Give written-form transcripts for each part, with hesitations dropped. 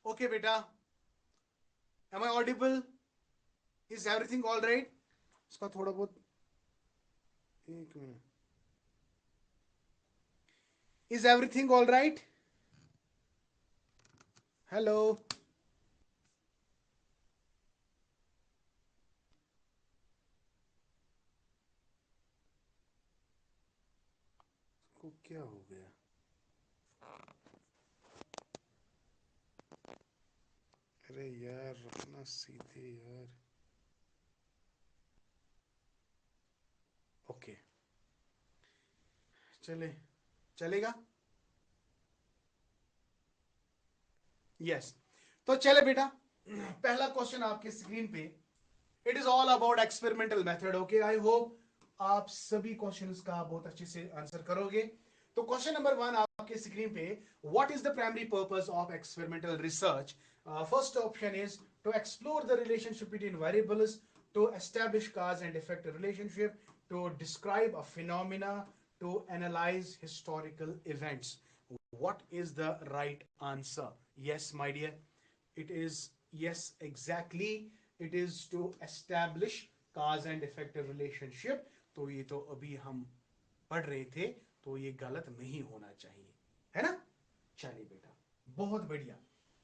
Okay, beta. Am I audible? Is everything all right? इसका थोड़ा बहुत एक minute. Is everything all right? Hello. इसको क्या हो गया? अरे यार रखना सीधे यार. ओके. चले. चलेगा. यस. तो चले बेटा. पहला क्वेश्चन आपके स्क्रीन पे. It is all about experimental method. Okay, I hope आप सभी क्वेश्चंस का बहुत अच्छे से आंसर करोगे. तो क्वेश्चन नंबर 1 आपके स्क्रीन पे. What is the primary purpose of experimental research? First option is to explore the relationship between variables, to establish cause and effect relationship, to describe a phenomena, to analyze historical events. What is the right answer? Yes, my dear. It is, yes, exactly. It is to establish cause and effect relationship. तो ये तो अभी हम पढ़ रहे थे, तो ये गलत नहीं होना चाहिए, है ना. चलिए बेटा. बहुत बढ़िया.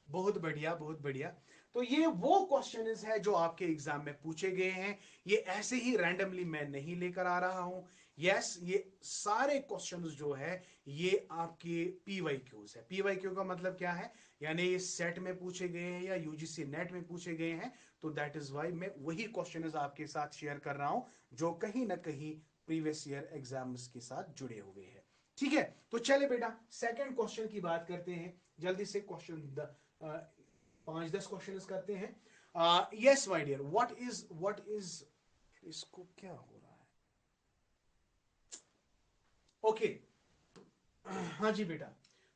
बहुत बढ़िया, बहुत बढ़िया. तो ये वो क्वेश्चन है जो आपके एग्जाम में पूछे गए हैं. ये ऐसे ही रैंडमली मैं नहीं लेकर आ रहा हूं. यस, ये सारे क्वेश्चंस जो है ये आपके पीवाई क्यूज है. पीवाई क्यू का मतलब क्या है? यानी ये सेट में पूछे गए हैं या यूजीसी नेट में पूछे गए हैं. तो दैट इज वाई मैं वही क्वेश्चन आपके साथ शेयर कर रहा हूं जो कहीं ना कहीं प्रीवियस ईयर एग्जाम्स के साथ जुड़े हुए हैं. ठीक है. तो चले बेटा सेकंड क्वेश्चन की बात करते हैं. जल्दी से क्वेश्चन 5-10 क्वेश्चन करते हैं. Yes my dear, what is इसको क्या हो रहा है? ओके. हाँ जी बेटा.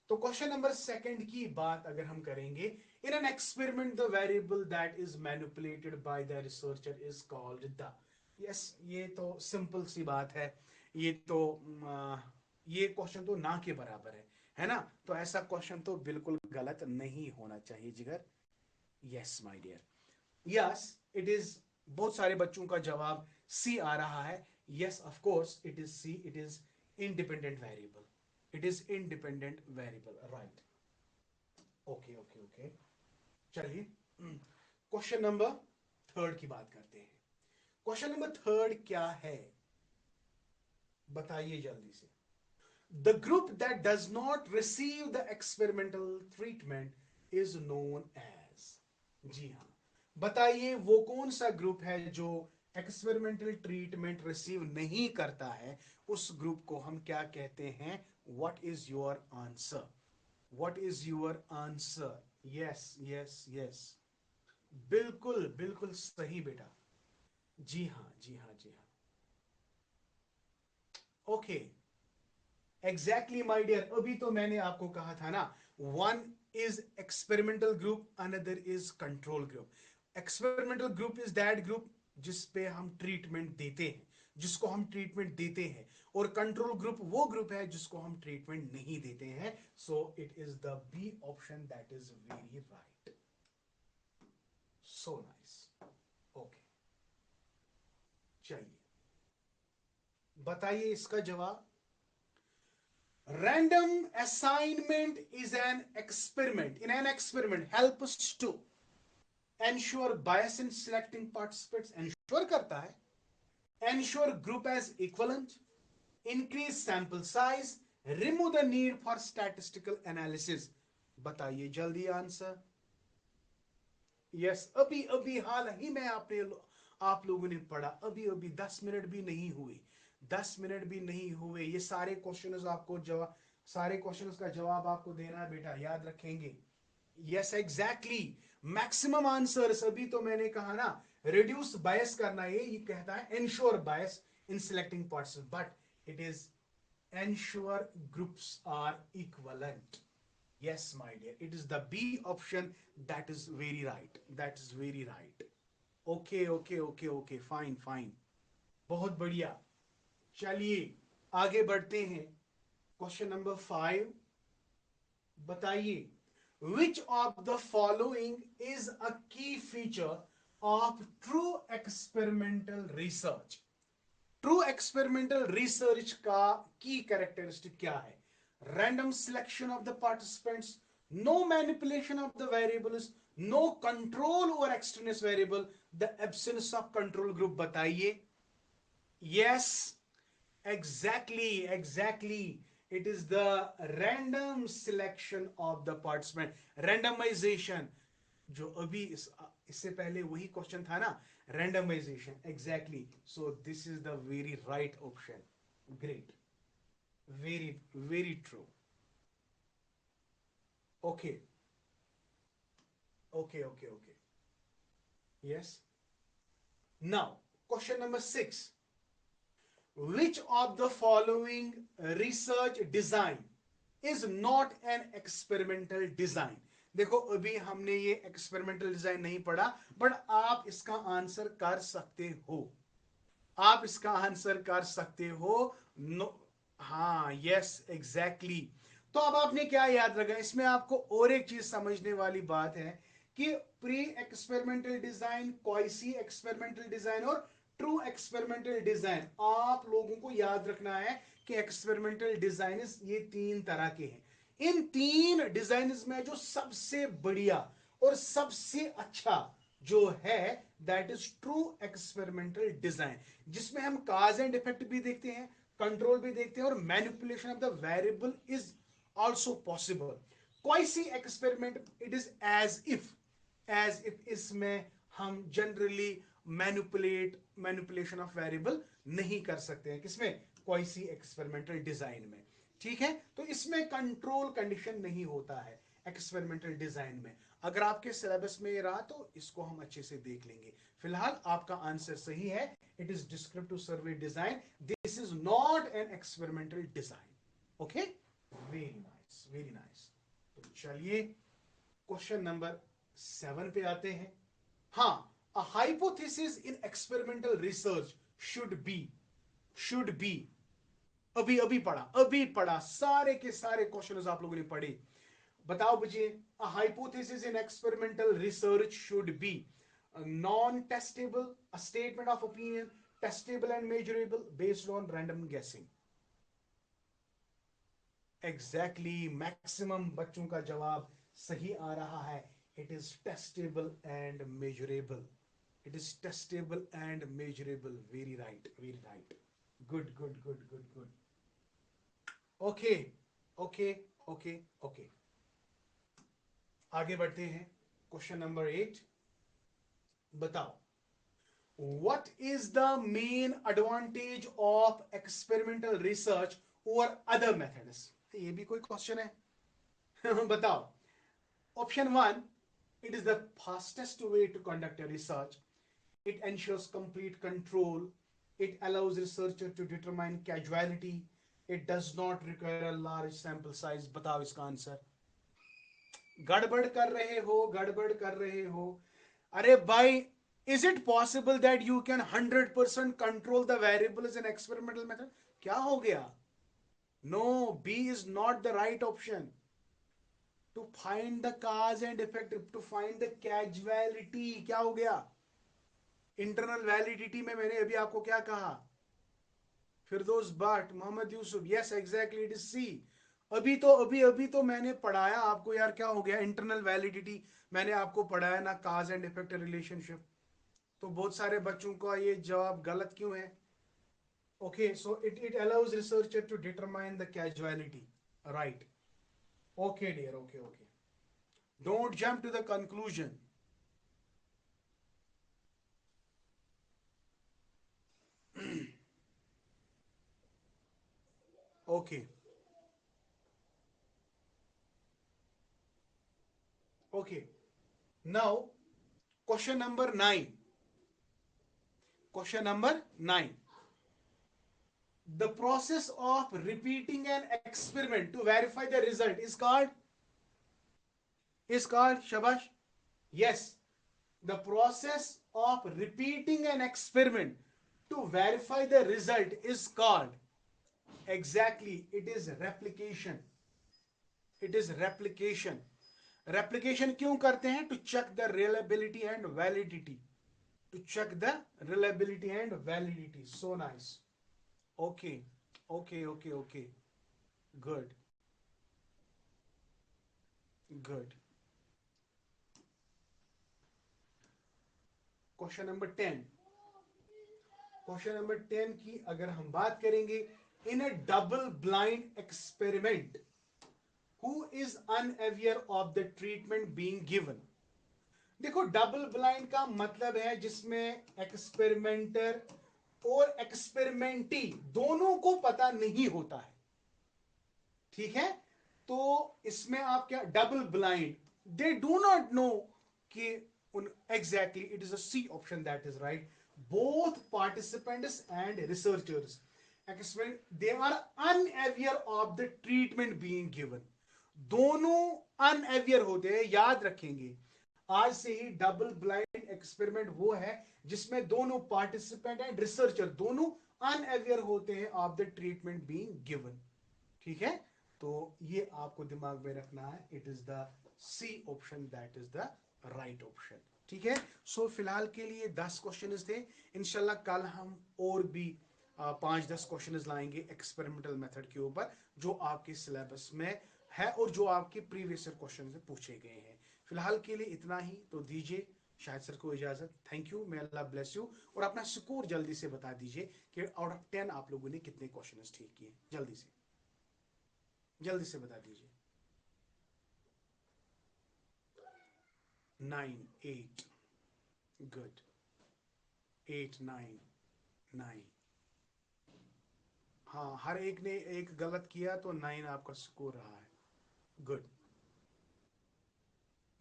तो क्वेश्चन नंबर सेकंड की बात अगर हम करेंगे. In an experiment the variable that is manipulated by the researcher is called the. Yes, ये तो सिंपल सी बात है. ये तो ये क्वेश्चन तो ना के बराबर है ना. तो ऐसा क्वेश्चन तो बिल्कुल गलत नहीं होना चाहिए जिगर. Yes my dear. Yes, it is. बहुत सारे बच्चों का जवाब सी आ रहा है. Yes, of course it is C. It is independent variable. It is independent variable, right. Okay okay okay. चलिए क्वेश्चन नंबर थर्ड की बात करते हैं. क्वेश्चन नंबर थर्ड क्या है? बताइए जल्दी से. The group that does not receive the experimental treatment is known as. जी हाँ. बताइए वो कौन सा ग्रुप है जो एक्सपेरिमेंटल ट्रीटमेंट रिसीव नहीं करता है. उस ग्रुप को हम क्या कहते हैं? What is your answer? What is your answer? Yes yes yes. बिल्कुल बिल्कुल सही बेटा. जी हाँ जी हाँ जी हाँ. ओके. Exactly my dear. अभी तो मैंने आपको कहा था ना. One is experimental group, another is control group. Experimental group is that group जिस पे हम ट्रीटमेंट देते हैं, जिसको हम ट्रीटमेंट देते हैं. और कंट्रोल ग्रुप वो ग्रुप है जिसको हम ट्रीटमेंट नहीं देते हैं. So it is the B option that is very right. So nice. Okay. चलिए बताइए इसका जवाब. Random assignment is an experiment. In an experiment, helps to ensure bias in selecting participants. Ensure करता है. Ensure group as equivalent. Increase sample size. Remove the need for statistical analysis. बताइए जल्दी answer. Yes, अभी अभी हाल ही में आपने आप लोगों ने पढ़ा. अभी अभी 10 मिनट भी नहीं हुए. 10 मिनट भी नहीं हुए. ये सारे क्वेश्चंस आपको जवाब, सारे क्वेश्चंस का जवाब आपको देना है बेटा. याद रखेंगे. Yes exactly. Maximum answers. अभी तो मैंने कहा ना रिड्यूस बायस करना. ये कहता है ensure bias in selecting parts, but it is ensure groups are equivalent. Yes, my dear. It is the B option. That is very right. That is very right. Okay, okay, okay, okay. Fine, fine. बहुत बढ़िया. चलिए आगे बढ़ते हैं. Question number 5. बताइए. Which of the following is a key feature of true experimental research? True experimental research का की characteristic क्या है? Random selection of the participants, no manipulation of the variables, no control over extraneous variable, the absence of control group. बताइए। Yes, exactly it is the random selection of the participant, randomization. जो अभी इससे पहले वही question था ना, randomization. Exactly, so this is the very right option. Great, very very true. Okay okay okay okay, yes. Now question number 6, which of the following research design is not an experimental design? देखो अभी हमने ये experimental design नहीं पढ़ा, but आप इसका answer कर सकते हो। आप इसका आंसर कर सकते हो। नो, हाँ, यस, एग्जैक्टली। तो अब आपने क्या याद रखा इसमें? आपको और एक चीज समझने वाली बात है कि pre experimental design, quasi experimental design और ट्रू एक्सपेरिमेंटल डिजाइन। आप लोगों को याद रखना है कि एक्सपेरिमेंटल डिजाइन ये 3 तरह के हैं। इन 3 डिजाइन में जो सबसे बढ़िया और सबसे अच्छा जो है, that is true experimental design, जिसमें हम काज एंड इफेक्ट भी देखते हैं, कंट्रोल भी देखते हैं, और manipulation of the variable is also possible. Quasi experiment, it is as if इसमें हम जनरली मैनिपुलेशन ऑफ वेरिएबल नहीं कर सकते हैं। किसमें? क्वाइसी एक्सपेरिमेंटल डिजाइन में। ठीक है, तो इसमें कंट्रोल कंडीशन नहीं होता है एक्सपेरिमेंटल डिजाइन में। अगर आपके सिलेबस में ये रहा तो इसको हम अच्छे से देख लेंगे। फिलहाल आपका आंसर सही है, it is descriptive survey design, this is not an experimental design. Okay, very nice, very nice. तो चलिए क्वेश्चन नंबर 7 पे आते हैं। हाँ, a hypothesis in experimental research should be अभी पढ़ा सारे के सारे क्वेश्चन आप लोगों ने पढ़े। बताओ बच्चे, a hypothesis in experimental research should be non testable, a statement of opinion, testable and measurable, based on random गेसिंग। एग्जैक्टली, मैक्सिमम बच्चों का जवाब सही आ रहा है। It is testable and measurable, it is testable and measurable. Very right, very right. Good good good good good. Okay okay okay okay, आगे बढ़ते हैं। क्वेश्चन नंबर 8, बताओ, what is the main advantage of experimental research over other methods? ये भी कोई question है। बताओ। Option 1, it is the fastest way to conduct a research, it ensures complete control, it allows researcher to determine causality, it does not require a large sample size। बताओ इसका answer. गड़बड़ कर रहे हो, गड़बड़ कर रहे हो। अरे भाई, is it possible that you can 100% control the variables in experimental method? क्या हो गया? No, B is not the right option. To find the cause and effect, to find the causality, क्या हो गया? इंटरनल वैलिडिटी में मैंने अभी आपको क्या कहा? Firdaus Bhatt, Mohammad Yusuf, yes exactly, it is C. अभी तो मैंने पढ़ाया आपको यार, क्या हो गया? इंटरनल वैलिडिटी मैंने आपको पढ़ाया ना, काज एंड इफेक्ट रिलेशनशिप। तो बहुत सारे बच्चों का ये जवाब गलत क्यों है? Okay, so it allows researcher to determine the causality, right. Okay dear, okay okay, don't jump to the conclusion. Okay okay, now question number 9, question number 9, the process of repeating an experiment to verify the result is called shabash, yes, the process of repeating an experiment to verify the result is called, exactly, it is replication, it is replication। Replication क्यों करते हैं? To check the reliability and validity, to check the reliability and validity. So nice. Okay okay okay okay. Good good. Question number 10. Question number 10 की अगर हम बात करेंगे, in a double blind experiment who is unaware of the treatment being given. देखो, double blind का मतलब है जिसमें एक्सपेरिमेंटर और एक्सपेरिमेंटी दोनों को पता नहीं होता है. ठीक है, तो इसमें आप क्या, double blind, they do not know कि उन exactly, it is a C option that is right. Both participants and researchers experiment, they are unaware of the treatment being given. दोनों अनअवेयर होते हैं. याद रखेंगे, आज से ही डबल ब्लाइंड एक्सपेरिमेंट वो है जिसमें दोनों पार्टिसिपेंट एंड रिसर्चर दोनों अनअवेयर होते हैं of the treatment being given. ठीक है, तो ये आपको दिमाग में रखना है. It is the C option that is the right option. ठीक है, सो फिलहाल के लिए 10 क्वेश्चन थे. इंशाल्लाह कल हम और भी 5-10 क्वेश्चन लाएंगे एक्सपेरिमेंटल मेथड के ऊपर, जो आपके सिलेबस में है और जो आपके प्रीवियस क्वेश्चन से पूछे गए हैं. फिलहाल के लिए इतना ही, तो दीजिए शायद सर को इजाजत. Thank you, may Allah bless you. और अपना स्कोर जल्दी से बता दीजिए कि आउट ऑफ 10 आप लोगों ने कितने क्वेश्चन ठीक किए. जल्दी से, जल्दी से बता दीजिए. 9, 8. गुड. 8, 9, 9. हाँ, हर एक ने एक गलत किया तो 9 आपका स्कोर रहा है. Good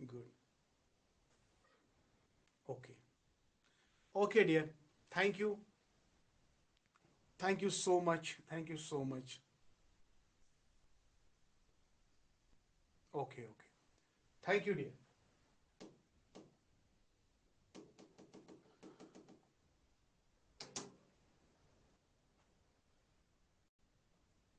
good. Okay okay dear. Thank you. Thank you so much. Thank you so much. Okay okay. Thank you dear.